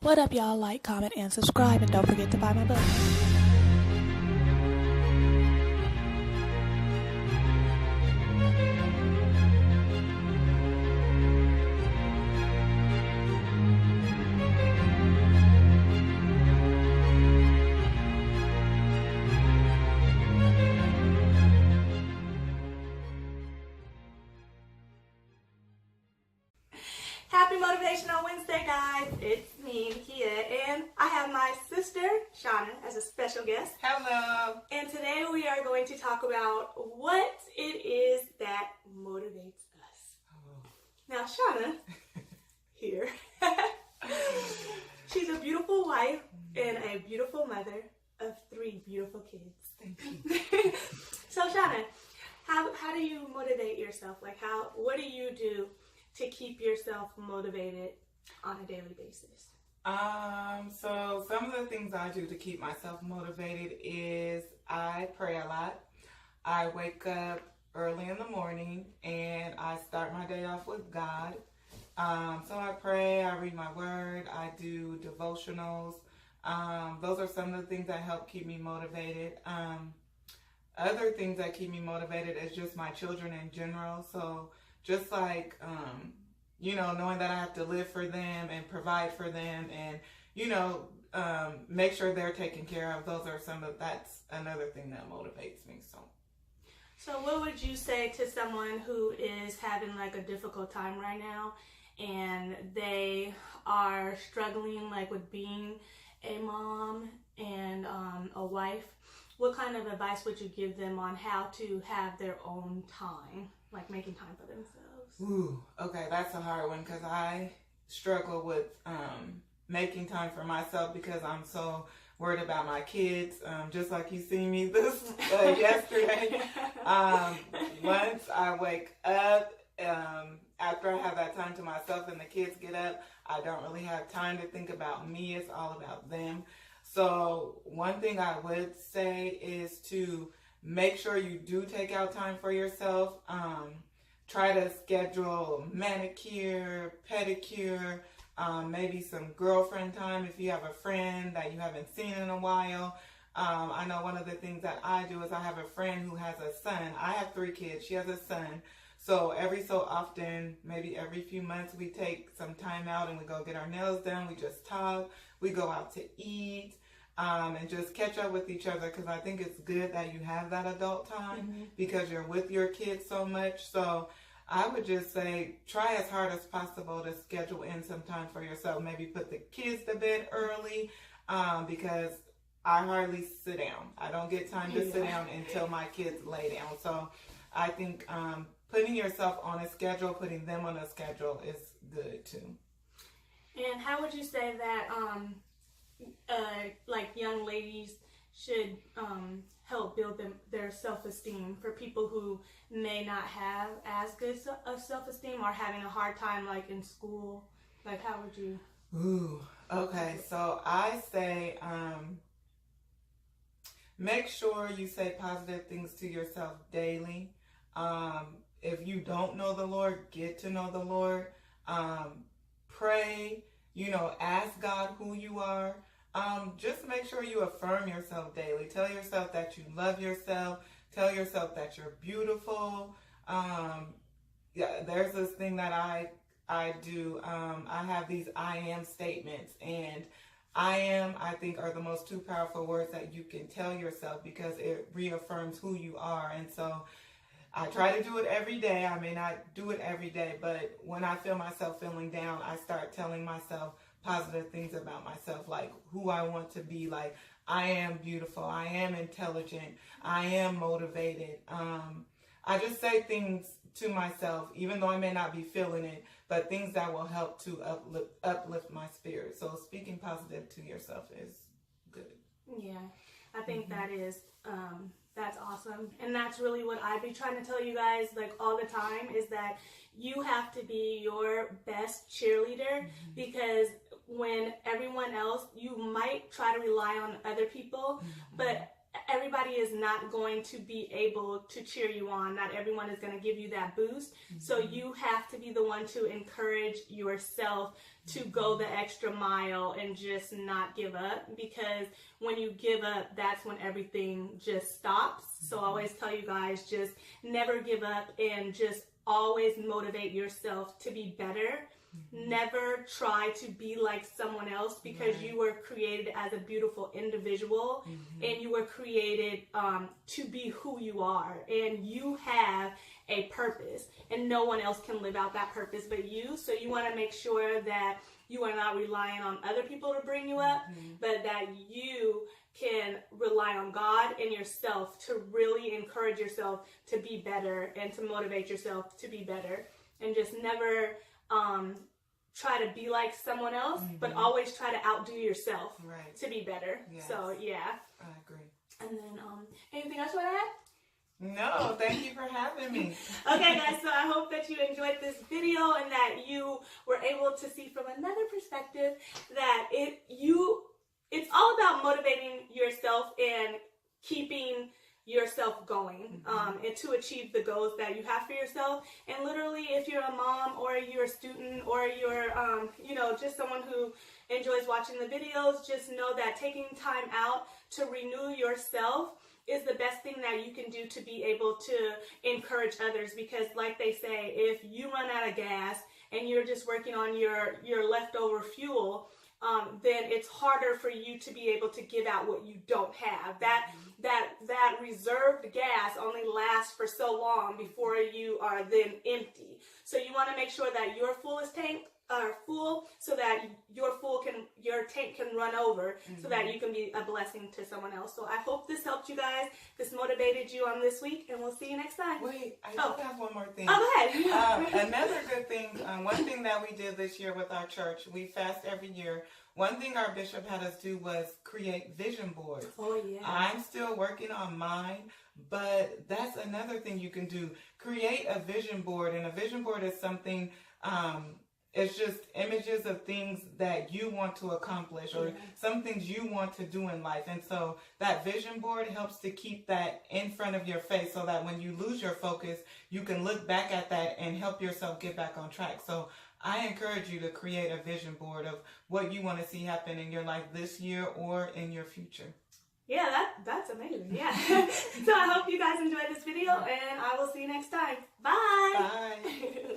What up, y'all? Like, comment, and subscribe, and don't forget to buy my book. Happy Motivational Wednesday, guys. It's me, Nakia, and I have my sister, Shauna, as a special guest. Hello. And today we are going to talk about what it is that motivates us. Now, Shauna, here, she's a beautiful wife and a beautiful mother of 3 beautiful kids. Thank you. So, Shauna, how do you motivate yourself? What do you do to keep yourself motivated on a daily basis? So some of the things I do to keep myself motivated is I pray a lot. I wake up early in the morning and I start my day off with God. So I pray, I read my word, I do devotionals. Those are some of the things that help keep me motivated. Other things that keep me motivated is just my children in general. So just like, knowing that I have to live for them and provide for them and, make sure they're taken care of. That's another thing that motivates me. So what would you say to someone who is having a difficult time right now and they are struggling with being a mom and a wife? What kind of advice would you give them on how to have their own time, making time for themselves? Ooh, okay, that's a hard one because I struggle with making time for myself because I'm so worried about my kids. Just like you see me this yesterday. Once I wake up, after I have that time to myself and the kids get up, I don't really have time to think about me. It's all about them. So one thing I would say is to make sure you do take out time for yourself. Try to schedule manicure, pedicure, maybe some girlfriend time if you have a friend that you haven't seen in a while. I know one of the things that I do is I have a friend who has a son. I have 3 kids. She has a son. So every so often, maybe every few months, we take some time out and we go get our nails done. We just talk. We go out to eat. And just catch up with each other because I think it's good that you have that adult time because you're with your kids so much. So I would just say try as hard as possible to schedule in some time for yourself. Maybe put the kids to bed early because I hardly sit down. I don't get time to sit down until my kids lay down. So I think putting yourself on a schedule, putting them on a schedule is good too. And how would you say that young ladies should help build their self-esteem for people who may not have as good of self-esteem or having a hard time in school? How would you? Ooh, okay. So I say make sure you say positive things to yourself daily. If you don't know the Lord, get to know the Lord. Pray, ask God who you are. Just make sure you affirm yourself daily. Tell yourself that you love yourself. Tell yourself that you're beautiful. There's this thing that I do. I have these I am statements, and I think are the most 2 powerful words that you can tell yourself because it reaffirms who you are. And so I try to do it every day. I may not do it every day, but when I feel myself feeling down, I start telling myself positive things about myself, like who I want to be, like I am beautiful, I am intelligent, I am motivated. I just say things to myself, even though I may not be feeling it, but things that will help to uplift my spirit. So speaking positive to yourself is good. Yeah, I think that is that's awesome. And that's really what I be trying to tell you guys all the time is that you have to be your best cheerleader because when everyone else, you might try to rely on other people, but everybody is not going to be able to cheer you on. Not everyone is going to give you that boost. So you have to be the one to encourage yourself to go the extra mile and just not give up, because when you give up, that's when everything just stops. So I always tell you guys, just never give up and just always motivate yourself to be better. Never try to be like someone else, because you were created as a beautiful individual, and you were created to be who you are, and you have a purpose, and no one else can live out that purpose but you. So you want to make sure that you are not relying on other people to bring you up, but that you can rely on God and yourself to really encourage yourself to be better and to motivate yourself to be better. And just never try to be like someone else, but always try to outdo yourself to be better. Yes. So yeah, I agree. and then anything else you want to add? No, thank you for having me. Okay guys, so I hope that you enjoyed this video and that you were able to see from another perspective that it's all about motivating yourself and keeping yourself going and to achieve the goals that you have for yourself. And literally, if you're a mom or you're a student or you're just someone who enjoys watching the videos, just know that taking time out to renew yourself is the best thing that you can do to be able to encourage others. Because like they say, if you run out of gas and you're just working on your leftover fuel, then it's harder for you to be able to give out what you don't have. That reserved gas only lasts for so long before you are then empty. So you want to make sure that your fullest tank are full, so that your tank can run over, so that you can be a blessing to someone else. So I hope this helped you guys. This motivated you on this week, and we'll see you next time. Wait, I do have one more thing. Oh, go ahead. Another good thing, one thing that we did this year with our church, we fast every year. One thing our bishop had us do was create vision boards. Oh, yeah. I'm still working on mine, but that's another thing you can do. Create a vision board, and a vision board is something, it's just images of things that you want to accomplish, or some things you want to do in life. And so that vision board helps to keep that in front of your face, so that when you lose your focus, you can look back at that and help yourself get back on track. So I encourage you to create a vision board of what you want to see happen in your life this year or in your future. Yeah, that's amazing. Yeah. So I hope you guys enjoyed this video, and I will see you next time. Bye. Bye.